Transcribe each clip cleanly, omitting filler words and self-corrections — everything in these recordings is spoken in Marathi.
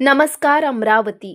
नमस्कार अमरावती।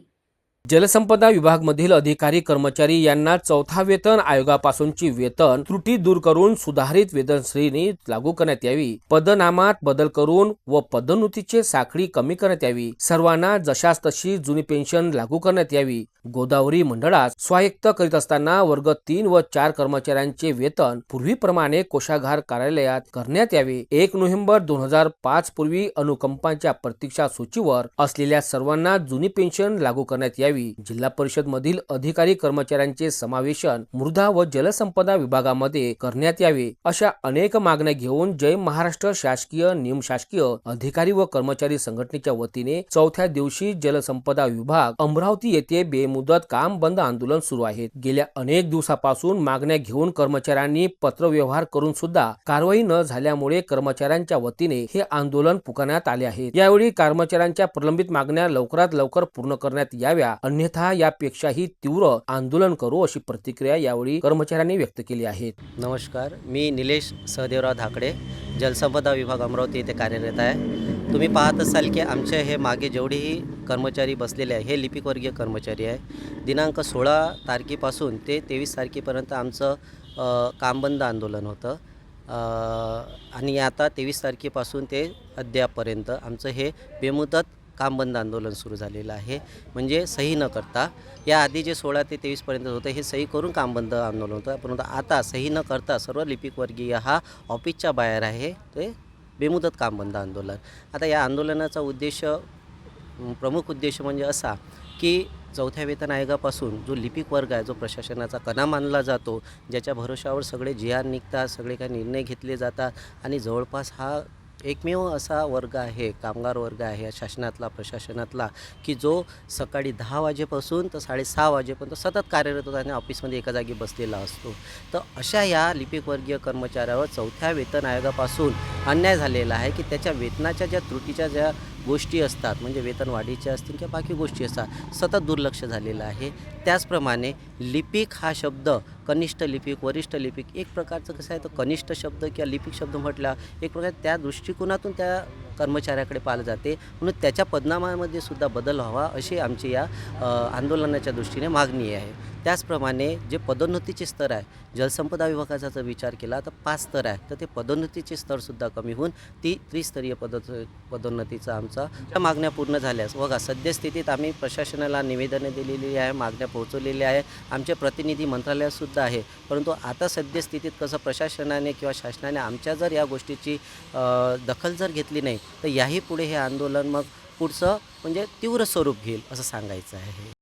जलसंपदा विभागामधील अधिकारी कर्मचारी यांना चौथा वेतन आयोगापासूनची वेतन त्रुटी दूर करून सुधारित वेतन श्रेणी लागू करण्यात यावी, पदनामात बदल करून व पदोन्नतीचे साखळी कमी करण्यात यावी, सर्वांना जशास तशी जुनी पेन्शन लागू करण्यात यावी, गोदावरी मंडळास स्वायत्त करीत असताना वर्ग 3 व 4 कर्मचाऱ्यांचे वेतन पूर्वीप्रमाणे कोषागार कार्यालयात करण्यात यावे, 1 नोव्हेंबर 2005 पूर्वी अनुकंपांच्या प्रतीक्षा सूचीवर असलेल्या सर्वांना जुनी पेन्शन लागू करण्यात यावी, जिल्हा परिषद मधील अधिकारी कर्मचाऱ्यांचे समावेशन मृदा व जलसंपदा विभागामध्ये करण्यात यावे, अशा अनेक मागण्या घेऊन जय महाराष्ट्र शासकीय निमशासकीय अधिकारी व कर्मचारी संघटनेच्या वतीने चौथ्या दिवशी जलसंपदा विभाग अमरावती येथे बेमुदत काम बंद आंदोलन सुरू आहे। गेल्या अनेक दिवसापासून मागण्या घेऊन कर्मचाऱ्यांनी पत्रव्यवहार करून सुद्धा कारवाई न झाल्यामुळे कर्मचाऱ्यांच्या वतीने हे आंदोलन पुकारण्यात आले आहे। यावेळी कर्मचाऱ्यांच्या प्रलंबित मागण्या लवकरात लवकर पूर्ण करण्यात याव्या, अन्यथा यापेक्षाही तीव्र आंदोलन करू, अशी प्रतिक्रिया यावेळी कर्मचाऱ्यांनी व्यक्त केली आहे। नमस्कार, मी निलेश सहदेवराव धाकडे, जलसंपदा विभाग अमरावती येथे कार्यरत आहे। तुम्ही पाहत असाल की आमचे हे मागे जेवढेही कर्मचारी बसलेले आहे हे लिपिकवर्गीय कर्मचारी आहे। दिनांक 16 तारखेपासून ते 23 तारखेपर्यंत आमचं कामबंद आंदोलन होतं आणि आता 23 तारखेपासून ते अद्यापपर्यंत आमचं हे बेमुदत काम बंद आंदोलन सुरू झालेलं आहे। म्हणजे सही न करता, याआधी जे 16 ते 23 पर्यंत होतं हे सही करून काम बंद आंदोलन होतं, परंतु आता सही न करता सर्व लिपिकवर्गीय हा ऑफिसच्या बाहेर आहे, ते बेमुदत काम बंद आंदोलन। आता या आंदोलनाचा प्रमुख उद्देश म्हणजे असा की चौथ्या वेतन आयोगापासून जो लिपिक वर्ग आहे, जो प्रशासनाचा कणा मानला जातो, ज्याच्या भरोशावर सगळे जी.आर. निघतात, सगळे काही निर्णय घेतले जातात आणि जवळपास हा एकमेव असा वर्ग आहे, कामगार वर्ग आहे शासनातला, प्रशासनातला, की जो सकाळी 10 वाजेपासून तर 6:30 वाजेपर्यंत सतत कार्यरत होता आणि ऑफिसमध्ये एका जागी बसलेला असतो। तर अशा या लिपिकवर्गीय कर्मचाऱ्यावर चौथ्या वेतन आयोगापासून अन्याय झालेला आहे की त्याच्या वेतनाच्या ज्या त्रुटीच्या ज्या गोष्टी असतात, म्हणजे वेतन वाढीच्या असतील किंवा बाकी गोष्टी असतात, सतत दुर्लक्ष झालेलं आहे। त्याचप्रमाणे लिपिक हा शब्द कनिष्ठ लिपिक, वरिष्ठ लिपिक, एक प्रकारचं कसं आहे, तर कनिष्ठ शब्द किंवा लिपिक शब्द म्हटला एक प्रकारे त्या दृष्टिकोनातून त्या कर्मचाऱ्याकडे पाहिलं जाते, म्हणून त्याच्या पदनामामध्ये सुद्धा बदल व्हावा अशी आमची या आंदोलनाच्या दृष्टीने मागणी आहे। त्याचप्रमाणे जे पदोन्नतीचे स्तर आहे, जलसंपदा विभागाचा जर विचार केला तर 5 स्तर आहे, तर ते पदोन्नतीचे स्तरसुद्धा कमी होऊन ती त्रिस्तरीय पदोन्नतीचा आमचा मागण्या पूर्ण झाल्यास बघा, सद्यस्थितीत आम्ही प्रशासनाला निवेदने दिलेली आहे, मागण्या पोहोचवलेल्या आहे, आमचे प्रतिनिधी मंत्रालयातसुद्धा आहे, परंतु आता सद्यस्थितीत कसं प्रशासनाने किंवा शासनाने आमच्या जर या गोष्टीची दखल जर घेतली नाही तर याही पुढे हे आंदोलन मग पुढचं म्हणजे तीव्र स्वरूप घेईल असं सांगायचं आहे।